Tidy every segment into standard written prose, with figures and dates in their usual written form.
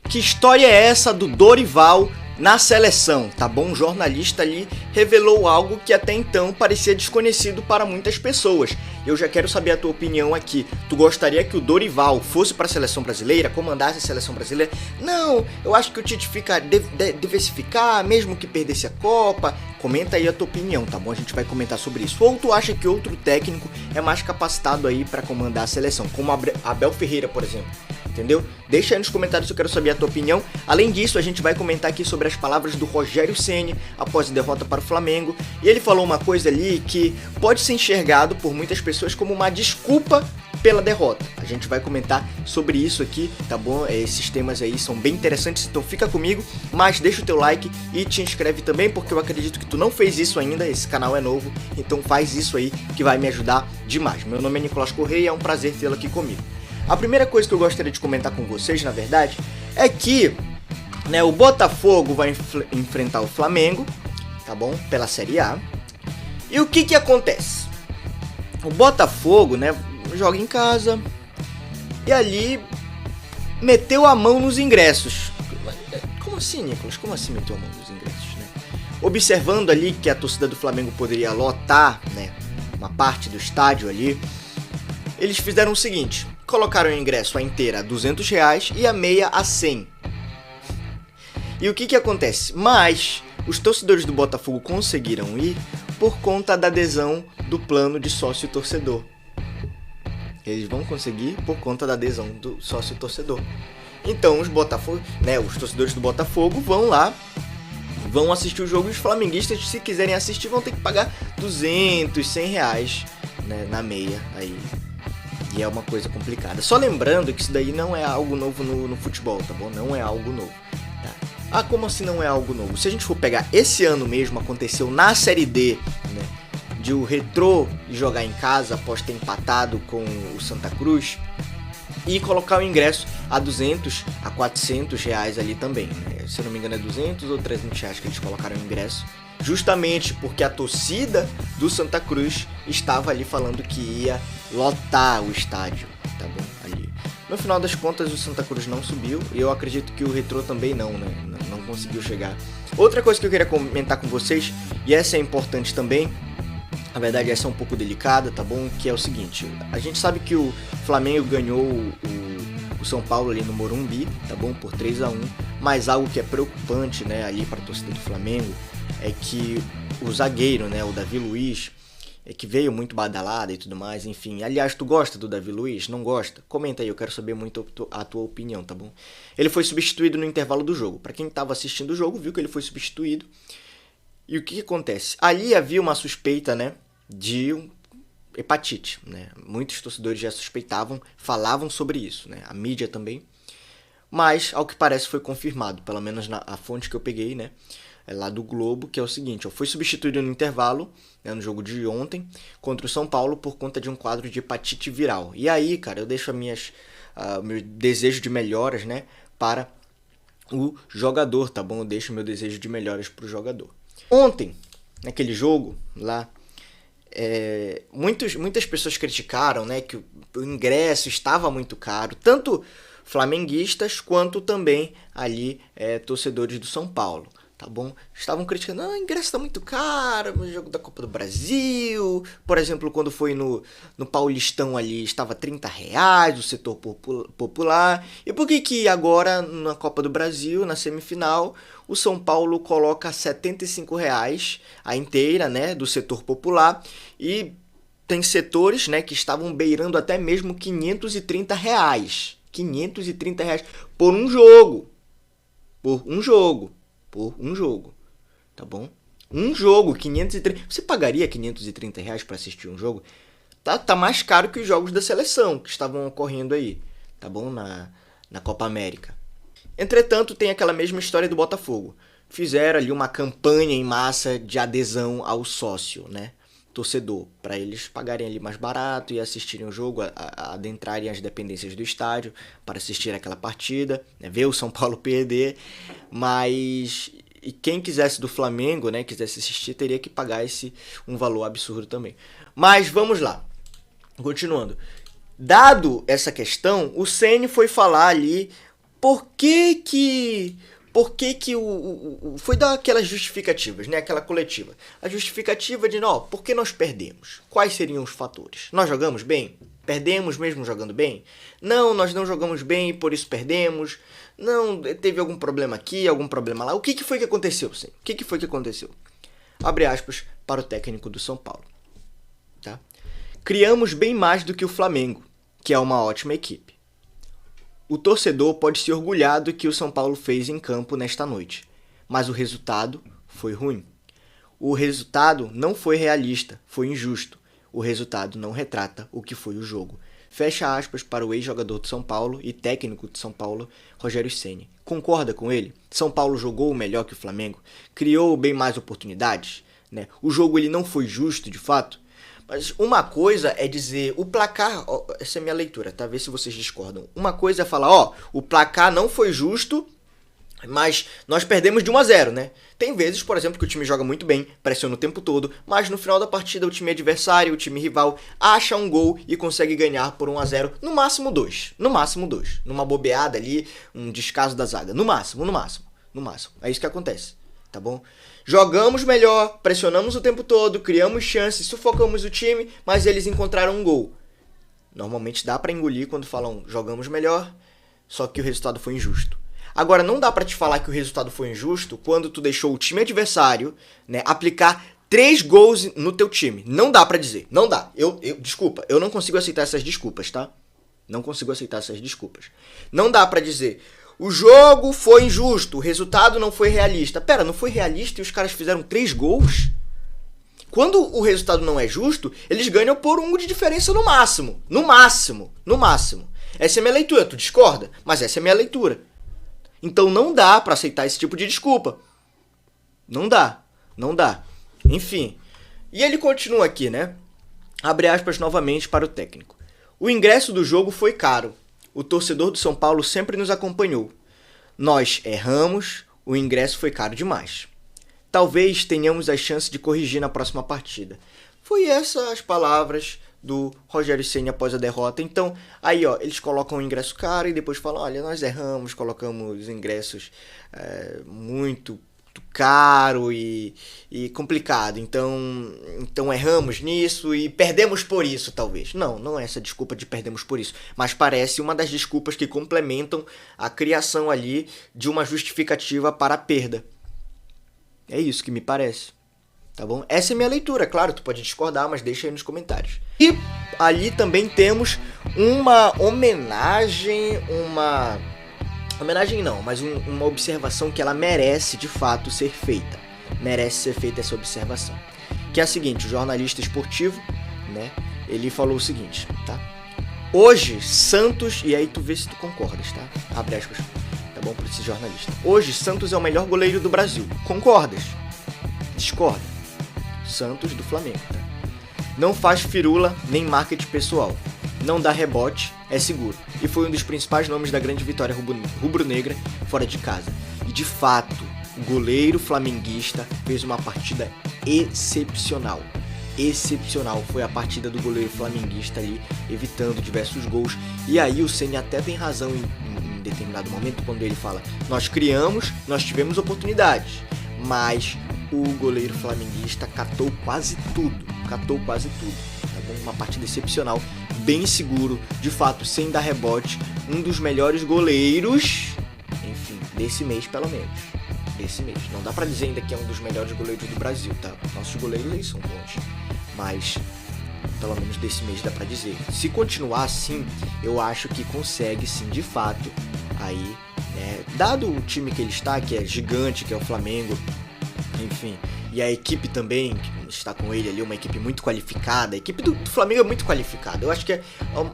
Que história é essa do Dorival na seleção, tá bom? Um jornalista ali revelou algo que até então parecia desconhecido para muitas pessoas. Eu já quero saber a tua opinião aqui. Tu gostaria que o Dorival fosse para a seleção brasileira, comandasse a seleção brasileira? Não, eu acho que o Tite devesse ficar, mesmo que perdesse a Copa. Comenta aí a tua opinião, tá bom? A gente vai comentar sobre isso. Ou tu acha que outro técnico é mais capacitado aí para comandar a seleção, como Abel Ferreira, por exemplo? Entendeu? Deixa aí nos comentários se eu quero saber a tua opinião. Além disso, a gente vai comentar aqui sobre as palavras do Rogério Ceni após a derrota para o Flamengo. E ele falou uma coisa ali que pode ser enxergado por muitas pessoas como uma desculpa pela derrota. A gente vai comentar sobre isso aqui, tá bom? Esses temas aí são bem interessantes, então fica comigo, mas deixa o teu like e te inscreve também, porque eu acredito que tu não fez isso ainda, esse canal é novo, então faz isso aí que vai me ajudar demais. Meu nome é Nicolas Correia, é um prazer tê-lo aqui comigo. A primeira coisa que eu gostaria de comentar com vocês, na verdade, é que o Botafogo vai enfrentar o Flamengo, tá bom? Pela Série A. E o que acontece? O Botafogo, joga em casa e ali meteu a mão nos ingressos. Como assim, Nicolas? Como assim meteu a mão nos ingressos, Observando ali que a torcida do Flamengo poderia lotar, uma parte do estádio ali, eles fizeram o seguinte: colocaram o ingresso a inteira a R$200 e a meia a 100. E o que acontece? Mas os torcedores do Botafogo conseguiram ir por conta da adesão do plano de sócio-torcedor. Eles vão conseguir por conta da adesão do sócio-torcedor. Então os torcedores do Botafogo vão lá, vão assistir o jogo, e os flamenguistas, se quiserem assistir, vão ter que pagar R$200, R$100 na meia aí. E é uma coisa complicada. Só lembrando que isso daí não é algo novo no futebol, tá bom? Não é algo novo. Tá? Ah, como assim não é algo novo? Se a gente for pegar esse ano mesmo, aconteceu na Série D, de o Retrô jogar em casa após ter empatado com o Santa Cruz, e colocar o ingresso a R$200, a R$400 ali também. Se eu não me engano é R$200 ou R$300 que eles colocaram o ingresso. Justamente porque a torcida do Santa Cruz estava ali falando que ia lotar o estádio, tá bom? Ali. No final das contas, o Santa Cruz não subiu, e eu acredito que o Retrô também não conseguiu chegar. Outra coisa que eu queria comentar com vocês, e essa é importante também, na verdade essa é um pouco delicada, tá bom? Que é o seguinte: a gente sabe que o Flamengo ganhou o São Paulo ali no Morumbi, tá bom? Por 3-1, mas algo que é preocupante, ali para a torcida do Flamengo, é que o zagueiro, o Davi Luiz, que veio muito badalado e tudo mais, enfim. Aliás, tu gosta do Davi Luiz? Não gosta? Comenta aí, eu quero saber muito a tua opinião, tá bom? Ele foi substituído no intervalo do jogo. Para quem estava assistindo o jogo, viu que ele foi substituído. E o que acontece? Ali havia uma suspeita, de hepatite, Muitos torcedores já suspeitavam, falavam sobre isso, A mídia também. Mas, ao que parece, foi confirmado, pelo menos a fonte que eu peguei, é lá do Globo, que é o seguinte: foi substituído no intervalo, no jogo de ontem, contra o São Paulo, por conta de um quadro de hepatite viral. E aí, cara, eu deixo meu desejo de melhoras, para o jogador, tá bom? Eu deixo meu desejo de melhoras para o jogador. Ontem, naquele jogo lá, muitas pessoas criticaram, que o ingresso estava muito caro, tanto flamenguistas quanto também ali torcedores do São Paulo. Tá bom? Estavam criticando, o ingresso tá muito caro, no jogo da Copa do Brasil, por exemplo, quando foi no Paulistão ali, estava R$30, o setor popular. E por que agora, na Copa do Brasil, na semifinal, o São Paulo coloca R$75 a inteira, do setor popular, e tem setores, que estavam beirando até mesmo R$530. R$530 por um jogo. Por um jogo, tá bom? Um jogo, 530. Você pagaria R$530 para assistir um jogo? Tá mais caro que os jogos da seleção que estavam ocorrendo aí, tá bom? Na Copa América. Entretanto, tem aquela mesma história do Botafogo. Fizeram ali uma campanha em massa de adesão ao sócio, torcedor, para eles pagarem ali mais barato e assistirem o jogo, adentrarem as dependências do estádio para assistir aquela partida, ver o São Paulo perder. Mas e quem quisesse do Flamengo, quisesse assistir, teria que pagar um valor absurdo também. Mas vamos lá, continuando. Dado essa questão, o Ceni foi falar ali Foi dar aquelas justificativas, né? Aquela coletiva. A justificativa de, ó, por que nós perdemos? Quais seriam os fatores? Nós jogamos bem? Perdemos mesmo jogando bem? Não, nós não jogamos bem e por isso perdemos. Não, teve algum problema aqui, algum problema lá. O que foi que aconteceu, sim? O que foi que aconteceu? Abre aspas para o técnico do São Paulo. Tá? Criamos bem mais do que o Flamengo, que é uma ótima equipe. O torcedor pode se orgulhar do que o São Paulo fez em campo nesta noite, mas o resultado foi ruim. O resultado não foi realista, foi injusto. O resultado não retrata o que foi o jogo. Fecha aspas para o ex-jogador de São Paulo e técnico de São Paulo, Rogério Ceni. Concorda com ele? São Paulo jogou melhor que o Flamengo? Criou bem mais oportunidades? Né? O jogo ele não foi justo, de fato? Mas uma coisa é dizer, o placar, ó, essa é a minha leitura, tá? Vê se vocês discordam. Uma coisa é falar, ó, o placar não foi justo, mas nós perdemos de 1-0, né? Tem vezes, por exemplo, que o time joga muito bem, pressiona o tempo todo, mas no final da partida o time adversário, o time rival, acha um gol e consegue ganhar por 1-0, no máximo 2. No máximo 2. Numa bobeada ali, um descaso da zaga. No máximo. É isso que acontece, tá bom? Jogamos melhor, pressionamos o tempo todo, criamos chances, sufocamos o time, mas eles encontraram um gol. Normalmente dá pra engolir quando falam jogamos melhor, só que o resultado foi injusto. Agora, não dá pra te falar que o resultado foi injusto quando tu deixou o time adversário, né, aplicar 3 gols no teu time. Não dá pra dizer, não dá. Desculpa, eu não consigo aceitar essas desculpas, tá? Não consigo aceitar essas desculpas. Não dá pra dizer... O jogo foi injusto, o resultado não foi realista. Pera, não foi realista e os caras fizeram 3 gols? Quando o resultado não é justo, eles ganham por 1 de diferença no máximo. No máximo. Essa é a minha leitura, tu discorda? Mas essa é a minha leitura. Então não dá pra aceitar esse tipo de desculpa. Não dá. Enfim. E ele continua aqui, né? Abre aspas novamente para o técnico. O ingresso do jogo foi caro. O torcedor do São Paulo sempre nos acompanhou. Nós erramos, o ingresso foi caro demais. Talvez tenhamos a chance de corrigir na próxima partida. Foi essas as palavras do Rogério Ceni após a derrota. Então, aí ó, eles colocam o ingresso caro e depois falam, olha, nós erramos, colocamos ingressos muito caro e complicado, então erramos nisso e perdemos por isso, talvez. Não é essa desculpa de perdemos por isso, mas parece uma das desculpas que complementam a criação ali de uma justificativa para a perda. É isso que me parece, tá bom? Essa é a minha leitura, claro, tu pode discordar, mas deixa aí nos comentários. E ali também temos uma homenagem não, mas uma observação que ela merece de fato ser feita. Merece ser feita essa observação. Que é a seguinte, o jornalista esportivo, né, ele falou o seguinte, tá? Hoje, Santos, e aí tu vê se tu concordas, tá? Abre aspas, tá bom, pra esse jornalista. Hoje, Santos é o melhor goleiro do Brasil. Concordas? Discorda. Santos do Flamengo, tá? Não faz firula nem marketing pessoal. Não dá rebote, é seguro. E foi um dos principais nomes da grande vitória rubro-negra fora de casa. E de fato, o goleiro flamenguista fez uma partida excepcional. Excepcional foi a partida do goleiro flamenguista ali, evitando diversos gols. E aí o Ceni até tem razão em determinado momento quando ele fala: nós criamos, nós tivemos oportunidades, mas o goleiro flamenguista catou quase tudo. Tá bom? Uma partida excepcional, bem seguro, de fato, sem dar rebote, um dos melhores goleiros, enfim, desse mês pelo menos. Desse mês. Não dá pra dizer ainda que é um dos melhores goleiros do Brasil, tá? Nossos goleiros aí são bons, mas pelo menos desse mês dá pra dizer. Se continuar assim, eu acho que consegue sim, de fato, aí, dado o time que ele está, que é gigante, que é o Flamengo, enfim, e a equipe também que está com ele ali, uma equipe muito qualificada. A equipe do Flamengo é muito qualificada. Eu acho que é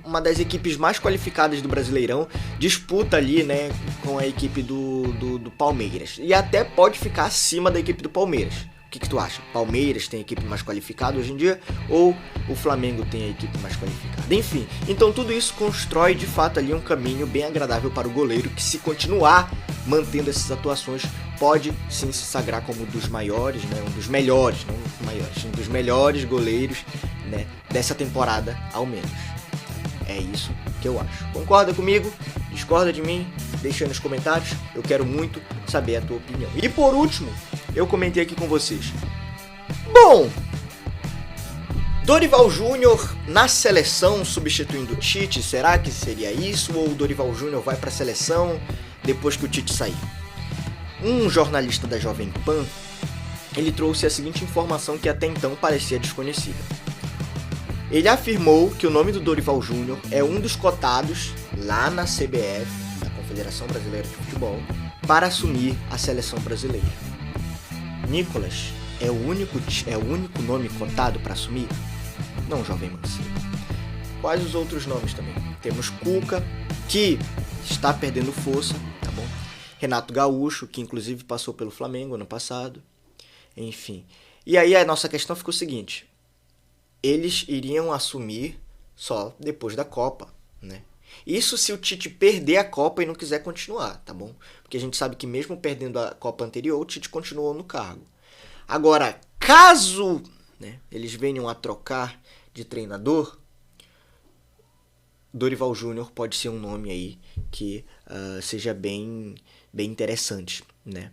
uma das equipes mais qualificadas do Brasileirão. Disputa ali, né, com a equipe do Palmeiras. E até pode ficar acima da equipe do Palmeiras. O que tu acha? Palmeiras tem a equipe mais qualificada hoje em dia? Ou o Flamengo tem a equipe mais qualificada? Enfim, então tudo isso constrói de fato ali um caminho bem agradável para o goleiro, que se continuar mantendo essas atuações, pode sim se sagrar como um dos maiores, né? Um dos melhores, não maiores, um dos melhores goleiros, né, dessa temporada ao menos. É isso que eu acho. Concorda comigo? Discorda de mim? Deixa aí nos comentários. Eu quero muito saber a tua opinião. E por último, eu comentei aqui com vocês. Bom, Dorival Júnior na seleção substituindo o Tite, será que seria isso? Ou o Dorival Júnior vai para a seleção depois que o Tite sair? Um jornalista da Jovem Pan, ele trouxe a seguinte informação que até então parecia desconhecida. Ele afirmou que o nome do Dorival Júnior é um dos cotados lá na CBF, na Confederação Brasileira de Futebol, para assumir a seleção brasileira. Nicolas, é o único nome cotado para assumir? Não, jovem Mancini. Quais os outros nomes também? Temos Cuca, que está perdendo força, tá bom? Renato Gaúcho, que inclusive passou pelo Flamengo ano passado. Enfim. E aí a nossa questão ficou o seguinte. Eles iriam assumir só depois da Copa, né? Isso se o Tite perder a Copa e não quiser continuar, tá bom? Porque a gente sabe que mesmo perdendo a Copa anterior, o Tite continuou no cargo. Agora, caso, né, eles venham a trocar de treinador, Dorival Júnior pode ser um nome aí que seja bem interessante, né?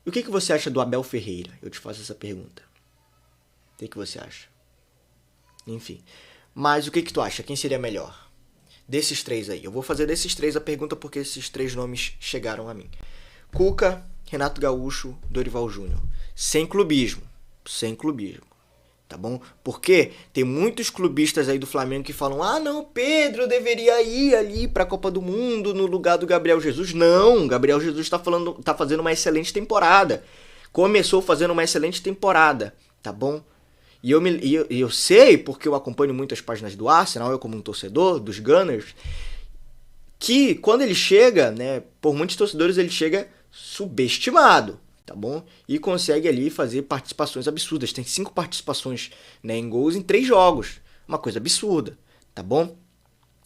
E o que você acha do Abel Ferreira? Eu te faço essa pergunta. O que você acha? Enfim. Mas o que tu acha? Quem seria melhor? Desses três aí. Eu vou fazer desses três a pergunta porque esses três nomes chegaram a mim. Cuca, Renato Gaúcho, Dorival Júnior. Sem clubismo. Sem clubismo. Tá bom? Porque tem muitos clubistas aí do Flamengo que falam: ah, não, Pedro deveria ir ali pra Copa do Mundo no lugar do Gabriel Jesus. Não, Gabriel Jesus tá fazendo uma excelente temporada. Começou fazendo uma excelente temporada. Tá bom? E eu sei, porque eu acompanho muitas páginas do Arsenal, eu como um torcedor dos Gunners, que quando ele chega, né, por muitos torcedores ele chega subestimado, tá bom? E consegue ali fazer participações absurdas. Tem 5 participações, né, em gols em 3 jogos. Uma coisa absurda, tá bom?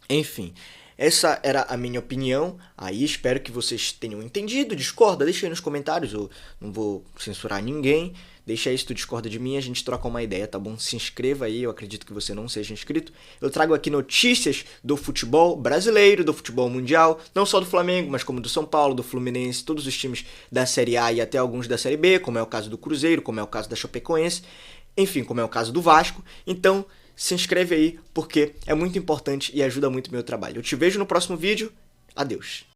Enfim, essa era a minha opinião. Aí espero que vocês tenham entendido. Discorda, deixa aí nos comentários. Eu não vou censurar ninguém. Deixa aí se tu discorda de mim, a gente troca uma ideia, tá bom? Se inscreva aí, eu acredito que você não seja inscrito. Eu trago aqui notícias do futebol brasileiro, do futebol mundial, não só do Flamengo, mas como do São Paulo, do Fluminense, todos os times da Série A e até alguns da Série B, como é o caso do Cruzeiro, como é o caso da Chapecoense, enfim, como é o caso do Vasco. Então, se inscreve aí, porque é muito importante e ajuda muito o meu trabalho. Eu te vejo no próximo vídeo. Adeus.